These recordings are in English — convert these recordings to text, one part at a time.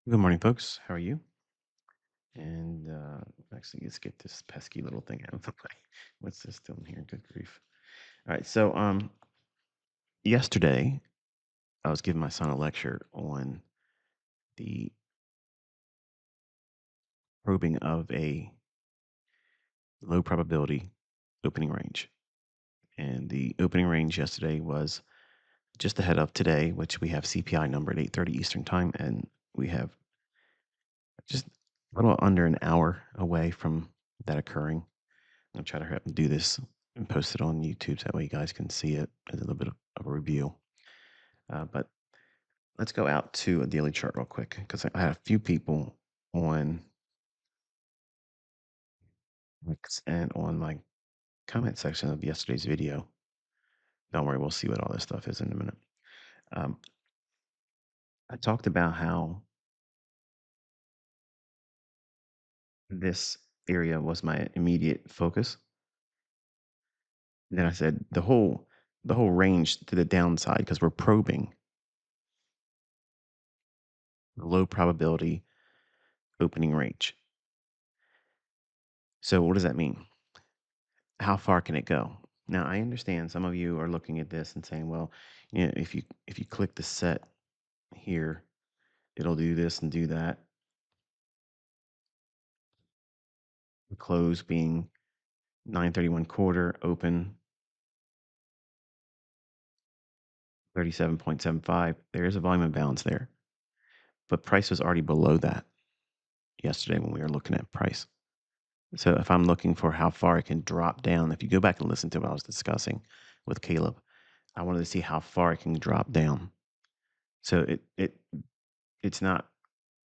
Good morning, folks. How are you? And actually, let's get this pesky little thing out of the way. What's this doing here? Good grief! All right. So, yesterday I was giving my son a lecture on the probing of a low probability opening range, and the opening range yesterday was just ahead of today, which we have CPI number at 8:30 Eastern time, and we have just a little under an hour away from that occurring. I'll try to do this and post it on YouTube so that way you guys can see it as a little bit of a review. But let's go out to a daily chart real quick because I had a few people on X and on my comment section of yesterday's video. Don't worry, we'll see what all this stuff is in a minute. Um, I talked about how this area was my immediate focus. Then I said the whole range to the downside because we're probing low probability opening range. So what does that mean? How far can it go? Now, I understand some of you are looking at this and saying, well, if you click the set here, it'll do this and do that. The close being 931 quarter, open 37.75. There is a volume imbalance there, but price was already below that yesterday when we were looking at price. So if I'm looking for how far it can drop down, if you go back and listen to what I was discussing with Caleb, I wanted to see how far it can drop down. So it's not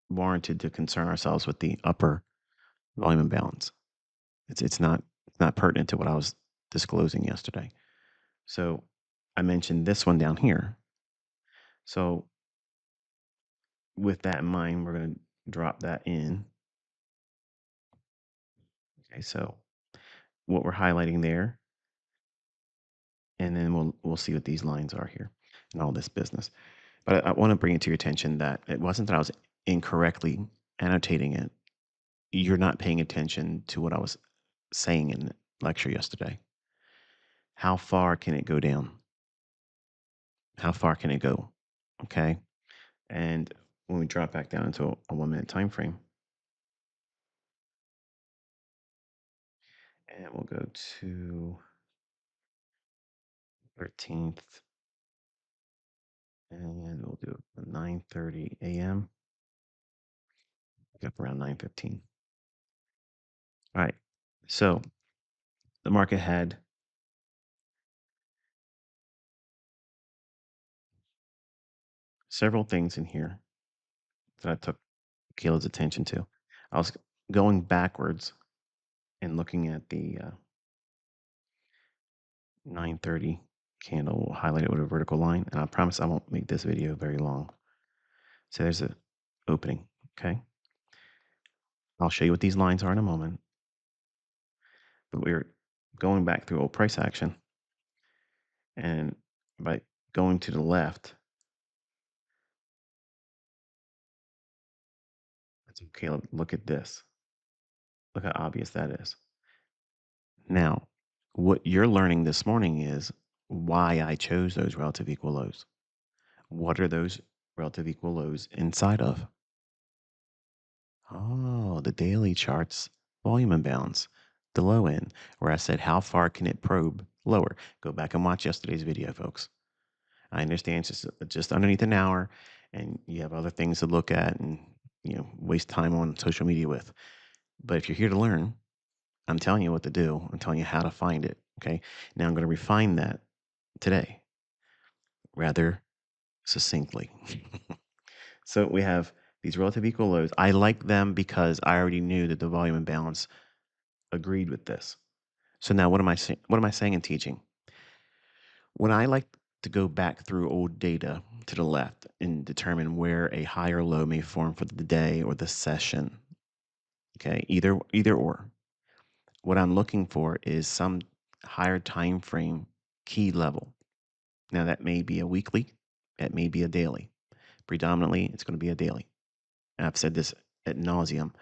warranted to concern ourselves with the upper volume imbalance. It's not pertinent to what I was disclosing yesterday. So I mentioned this one down here. So with that in mind, we're going to drop that in. Okay, so what we're highlighting there, and then we'll see what these lines are here and all this business. But I want to bring it to your attention that it wasn't that I was incorrectly annotating it. You're not paying attention to what I was saying in the lecture yesterday. How far can it go down? How far can it go? Okay. And when we drop back down into a 1 minute time frame, and we'll go to 13th, and we'll do 9:30 a.m. Up around 9:15. All right. So the market had several things in here that I took Caleb's attention to. I was going backwards and looking at the 9:30 candle highlighted with a vertical line, and I promise I won't make this video very long. So there's a opening. Okay. I'll show you what these lines are in a moment. But we're going back through old price action, and by going to the left, let's okay, look at this. Look how obvious that is. Now, what you're learning this morning is why I chose those relative equal lows. What are those relative equal lows inside of? Oh, the daily charts volume imbalance, the low end, where I said, how far can it probe lower? Go back and watch yesterday's video, folks. I understand it's just underneath an hour, and you have other things to look at and waste time on social media with. But if you're here to learn, I'm telling you what to do. I'm telling you how to find it. Okay. Now I'm going to refine that today rather succinctly. So we have these relative equal lows. I like them because I already knew that the volume imbalance agreed with this. So now what am I saying? What am I saying and teaching? When I like to go back through old data to the left and determine where a higher low may form for the day or the session. Okay, either or. What I'm looking for is some higher time frame key level. Now that may be a weekly, it may be a daily. Predominantly, it's going to be a daily. and I've said this ad nauseum,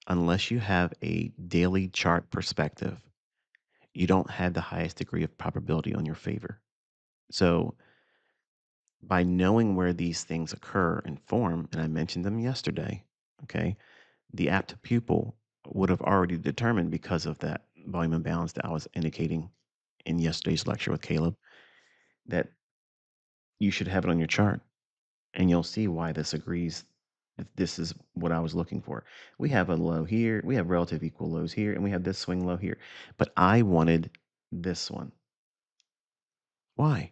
unless you have a daily chart perspective, you don't have the highest degree of probability on your favor. So by knowing where these things occur and form, and I mentioned them yesterday, okay, the apt pupil would have already determined because of that volume imbalance that I was indicating in yesterday's lecture with Caleb that you should have it on your chart and you'll see why this agrees that this is what I was looking for. We have a low here, we have relative equal lows here, and we have this swing low here. But I wanted this one. Why?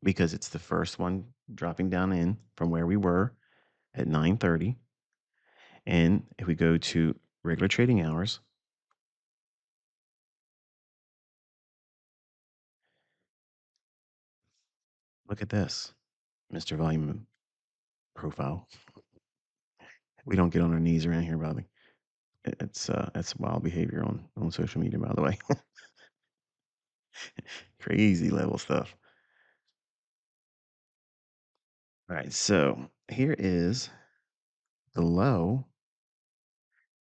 Because it's the first one dropping down in from where we were at 9:30. And if we go to regular trading hours, look at this, Mr. Volume Profile. We don't get on our knees around here, Bobby. It's wild behavior on social media, by the way. Crazy level stuff. All right, so here is the low.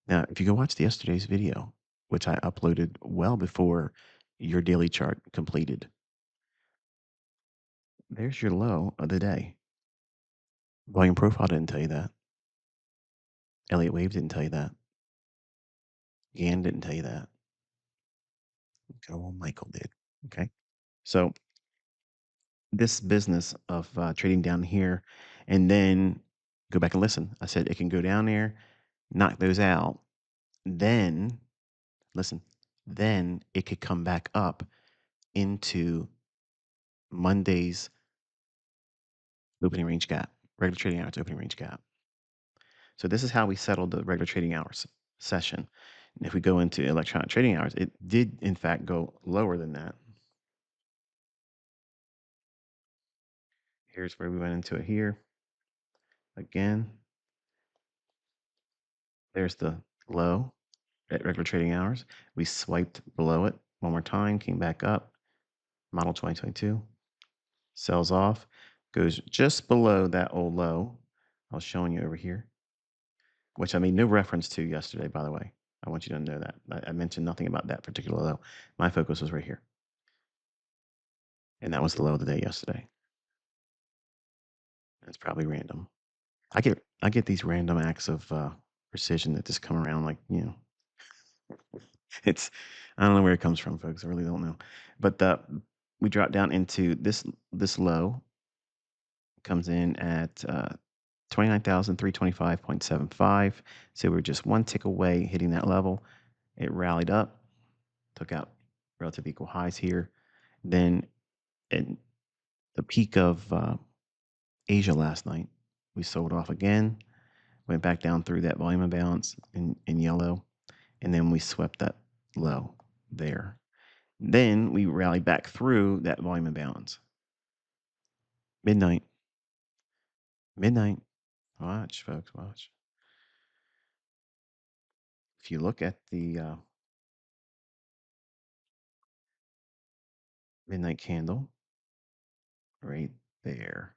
Now, if you go watch yesterday's video, which I uploaded well before your daily chart completed, there's your low of the day. Volume Profile didn't tell you that. Elliott Wave didn't tell you that. Gann didn't tell you that. Good old Michael did. Okay. So this business of trading down here and then go back and listen. I said it can go down there, knock those out. Then, listen, then it could come back up into Monday's opening range gap, regular trading hours opening range gap. So this is how we settled the regular trading hours session. And if we go into electronic trading hours, it did in fact go lower than that. Here's where we went into it here. Again, there's the low at regular trading hours. We swiped below it one more time, came back up. Model 2022 sells off, goes just below that old low I was showing you over here, which I made no reference to yesterday, by the way. I want you to know that. I mentioned nothing about that particular low. My focus was right here. And that was the low of the day yesterday. It's probably random. I get these random acts of precision that just come around like, it's I don't know where it comes from, folks. I really don't know. But we drop down into this low comes in at 29,325.75. So we're just one tick away hitting that level. It rallied up, took out relative equal highs here. Then at the peak of Asia last night, we sold off again, went back down through that volume imbalance in yellow, and then we swept that low there. Then we rallied back through that volume imbalance. Midnight. Midnight. Watch, folks, watch. If you look at the midnight candle right there.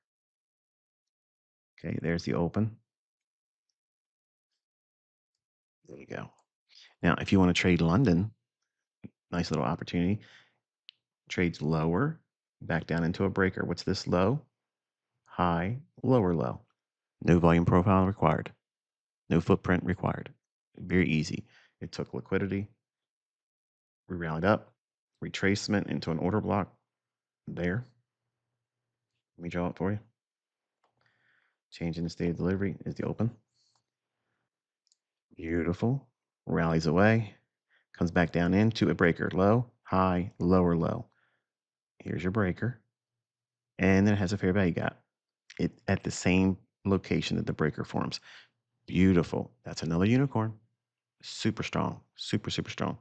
Okay, there's the open. There you go. Now, if you want to trade London, nice little opportunity. Trades lower, back down into a breaker. What's this low? High, lower low. No volume profile required. No footprint required. Very easy. It took liquidity. We rallied up. Retracement into an order block. There. Let me draw it for you. Change in the state of delivery is the open. Beautiful. Rallies away. Comes back down into a breaker. Low, high, lower low. Here's your breaker. And then it has a fair value gap. It at the same location that the breaker forms. Beautiful. That's another unicorn. Super strong. Super, super strong.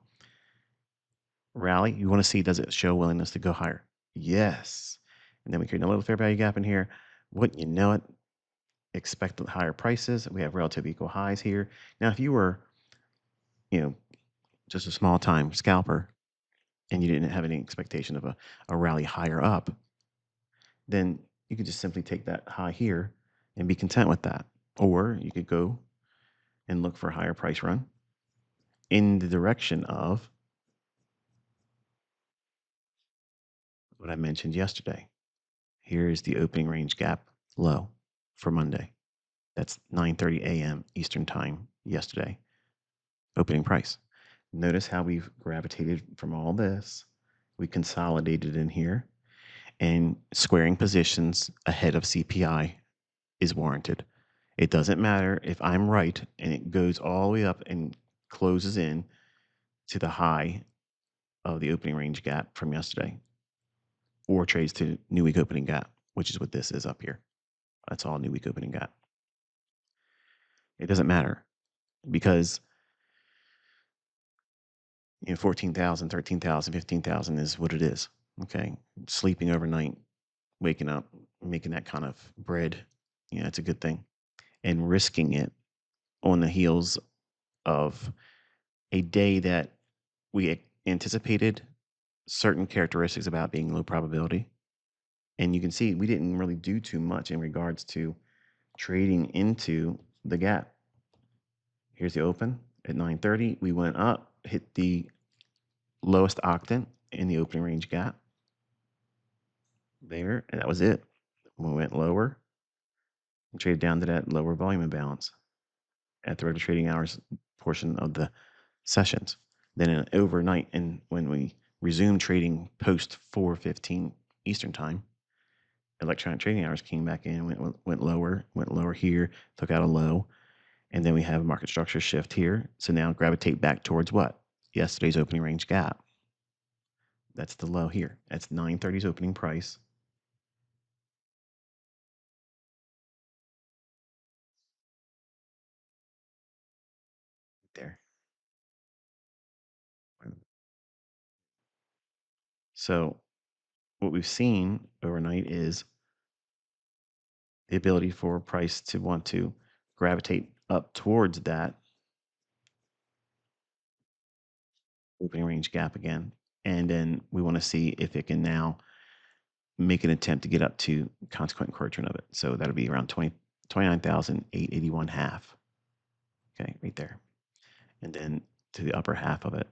Rally. You want to see, does it show willingness to go higher? Yes. And then we create a little fair value gap in here. Wouldn't you know it? Expect higher prices. We have relative equal highs here. Now, if you were, just a small time scalper and you didn't have any expectation of a rally higher up, then you could just simply take that high here and be content with that. Or you could go and look for a higher price run in the direction of what I mentioned yesterday. Here's the opening range gap low for Monday. That's 9:30 a.m. Eastern time yesterday. Opening price. Notice how we've gravitated from all this. We consolidated in here, and squaring positions ahead of CPI is warranted. It doesn't matter if I'm right and it goes all the way up and closes in to the high of the opening range gap from yesterday, or trades to new week opening gap, which is what this is up here. That's all new week opening gap. It doesn't matter because 14,000, 13,000, 15,000 is what it is. Okay. Sleeping overnight, waking up, making that kind of bread, it's a good thing. And risking it on the heels of a day that we anticipated certain characteristics about being low probability. And you can see we didn't really do too much in regards to trading into the gap. Here's the open at 9:30. We went up, hit the lowest octant in the opening range gap there, and that was it. We went lower and traded down to that lower volume imbalance at the regular trading hours portion of the sessions. Then overnight, and when we resumed trading post 4:15 Eastern time, electronic trading hours came back in, went lower here, took out a low, and then we have a market structure shift here. So now gravitate back towards what? Yesterday's opening range gap. That's the low here. That's 9:30's opening price. There. So what we've seen overnight is the ability for price to want to gravitate up towards that opening range gap again. And then we want to see if it can now make an attempt to get up to consequent encouragement of it. So that'll be around 29,881 half. Okay, right there. And then to the upper half of it.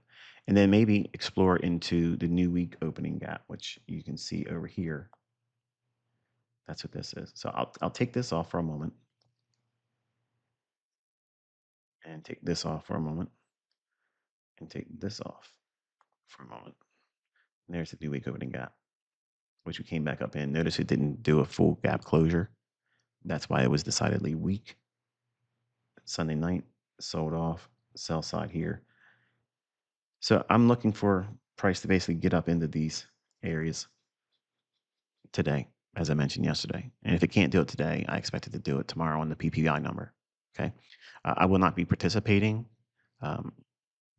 And then maybe explore into the new week opening gap, which you can see over here. That's what this is. So I'll take this off for a moment and take this off for a moment and take this off for a moment. And there's the new week opening gap, which we came back up in. Notice it didn't do a full gap closure. That's why it was decidedly weak. Sunday night, sold off, sell side here. So I'm looking for price to basically get up into these areas today, as I mentioned yesterday. And if it can't do it today, I expect it to do it tomorrow on the PPI number. Okay. I will not be participating.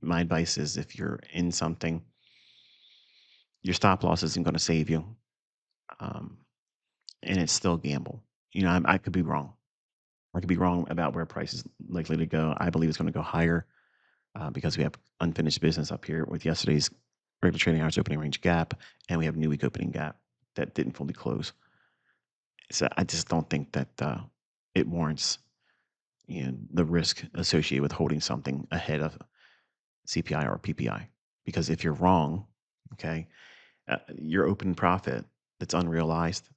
My advice is if you're in something, your stop loss isn't going to save you. And it's still a gamble. I could be wrong. I could be wrong about where price is likely to go. I believe it's going to go higher because we have unfinished business up here with yesterday's regular trading hours opening range gap, and we have new week opening gap that didn't fully close. So I just don't think that it warrants the risk associated with holding something ahead of CPI or PPI. Because if you're wrong, okay, your open profit that's unrealized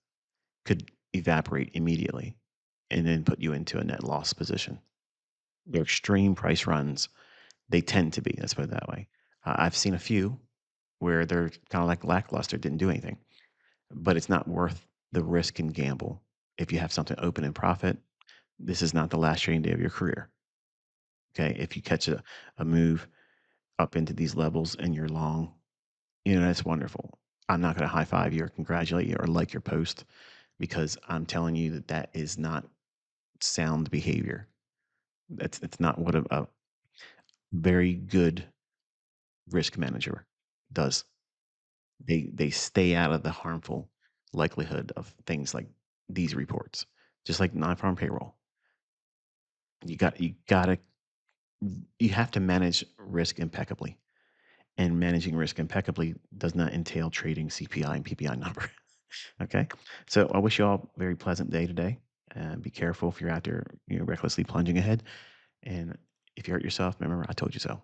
could evaporate immediately and then put you into a net loss position. They're extreme price runs. They tend to be, let's put it that way. I've seen a few where they're kind of like lackluster, didn't do anything, but it's not worth the risk and gamble. If you have something open in profit, this is not the last trading day of your career. Okay. If you catch a move up into these levels and you're long, that's wonderful. I'm not going to high five you or congratulate you or like your post because I'm telling you that is not sound behavior. It's not what a very good risk manager does. They stay out of the harmful likelihood of things like these reports, just like non-farm payroll. You have to manage risk impeccably, and managing risk impeccably does not entail trading CPI and PPI number. Okay, so I wish you all a very pleasant day today, Be careful if you're out there, recklessly plunging ahead. And if you hurt yourself, remember, I told you so.